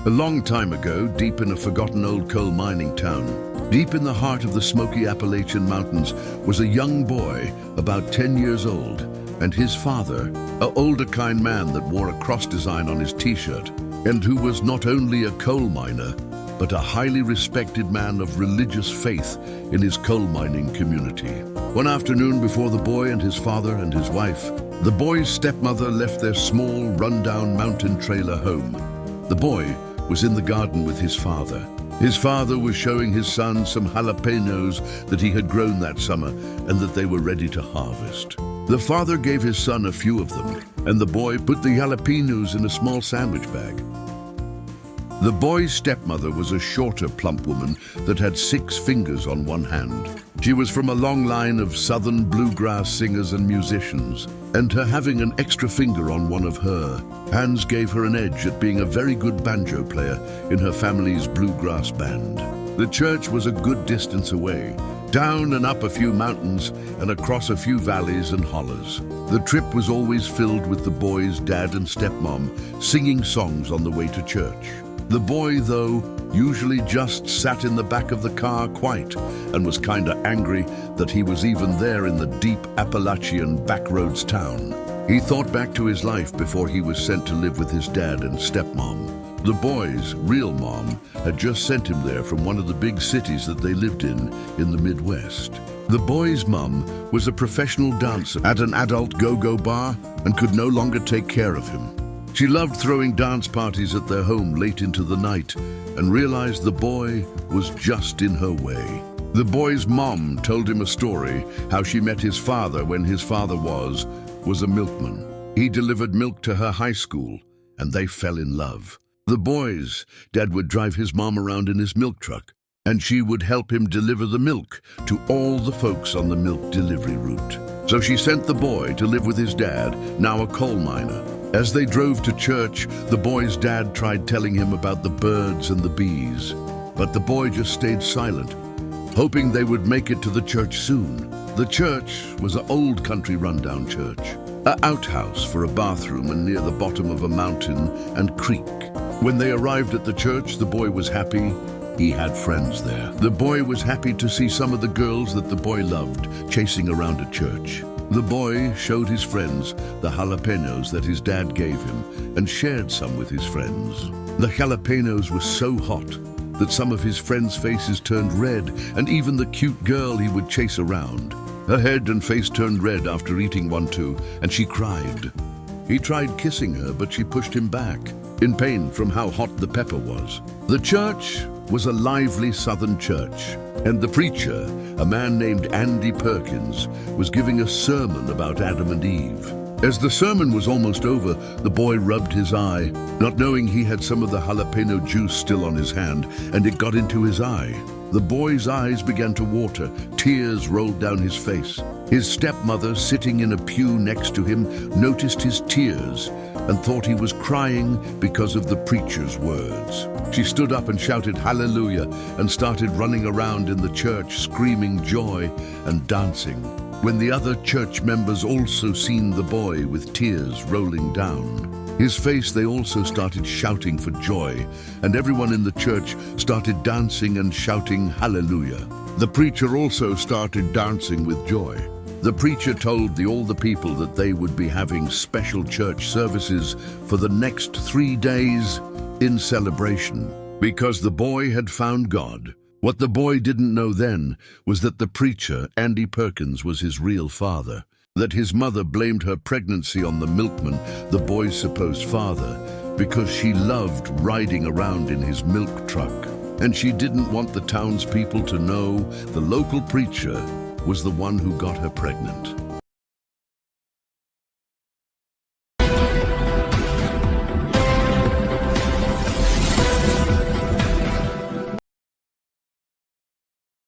A long time ago, deep in a forgotten old coal mining town, deep in the heart of the smoky Appalachian Mountains, was a young boy about 10 years old, and his father, an older kind man that wore a cross design on his t-shirt, and who was not only a coal miner, but a highly respected man of religious faith in his coal mining community. One afternoon before the boy and his father and his wife, the boy's stepmother left their small, rundown mountain trailer home. The boy was in the garden with his father. His father was showing his son some jalapenos that he had grown that summer and that they were ready to harvest. The father gave his son a few of them, and the boy put the jalapenos in a small sandwich bag. The boy's stepmother was a shorter, plump woman that had 6 fingers on one hand. She was from a long line of southern bluegrass singers and musicians, and her having an extra finger on one of her hands gave her an edge at being a very good banjo player in her family's bluegrass band. The church was a good distance away, down and up a few mountains and across a few valleys and hollers. The trip was always filled with the boy's dad and stepmom singing songs on the way to church. The boy, though, usually just sat in the back of the car quite and was kinda angry that he was even there in the deep Appalachian backroads town. He thought back to his life before he was sent to live with his dad and stepmom. The boy's real mom had just sent him there from one of the big cities that they lived in the Midwest. The boy's mum was a professional dancer at an adult go-go bar and could no longer take care of him. She loved throwing dance parties at their home late into the night and realized the boy was just in her way. The boy's mom told him a story how she met his father when his father was a milkman. He delivered milk to her high school and they fell in love. The boy's dad would drive his mom around in his milk truck and she would help him deliver the milk to all the folks on the milk delivery route. So she sent the boy to live with his dad, now a coal miner. As they drove to church, the boy's dad tried telling him about the birds and the bees, but the boy just stayed silent, hoping they would make it to the church soon. The church was an old country rundown church, an outhouse for a bathroom and near the bottom of a mountain and creek. When they arrived at the church, the boy was happy. He had friends there. The boy was happy to see some of the girls that the boy loved chasing around at church. The boy showed his friends the jalapenos that his dad gave him and shared some with his friends. The jalapenos were so hot that some of his friends' faces turned red, and even the cute girl he would chase around. Her head and face turned red after eating one too, and she cried. He tried kissing her, but she pushed him back, in pain from how hot the pepper was. The church was a lively southern church, and the preacher, a man named Andy Perkins, was giving a sermon about Adam and Eve. As the sermon was almost over, the boy rubbed his eye, not knowing he had some of the jalapeno juice still on his hand, and it got into his eye. The boy's eyes began to water, tears rolled down his face. His stepmother, sitting in a pew next to him, noticed his tears and thought he was crying because of the preacher's words. She stood up and shouted hallelujah and started running around in the church screaming joy and dancing. When the other church members also seen the boy with tears rolling down his face, they also started shouting for joy, and everyone in the church started dancing and shouting hallelujah. The preacher also started dancing with joy. The preacher told all the people that they would be having special church services for the next 3 days in celebration, because the boy had found God. What the boy didn't know then was that the preacher, Andy Perkins, was his real father, that his mother blamed her pregnancy on the milkman, the boy's supposed father, because she loved riding around in his milk truck, and she didn't want the townspeople to know the local preacher was the one who got her pregnant.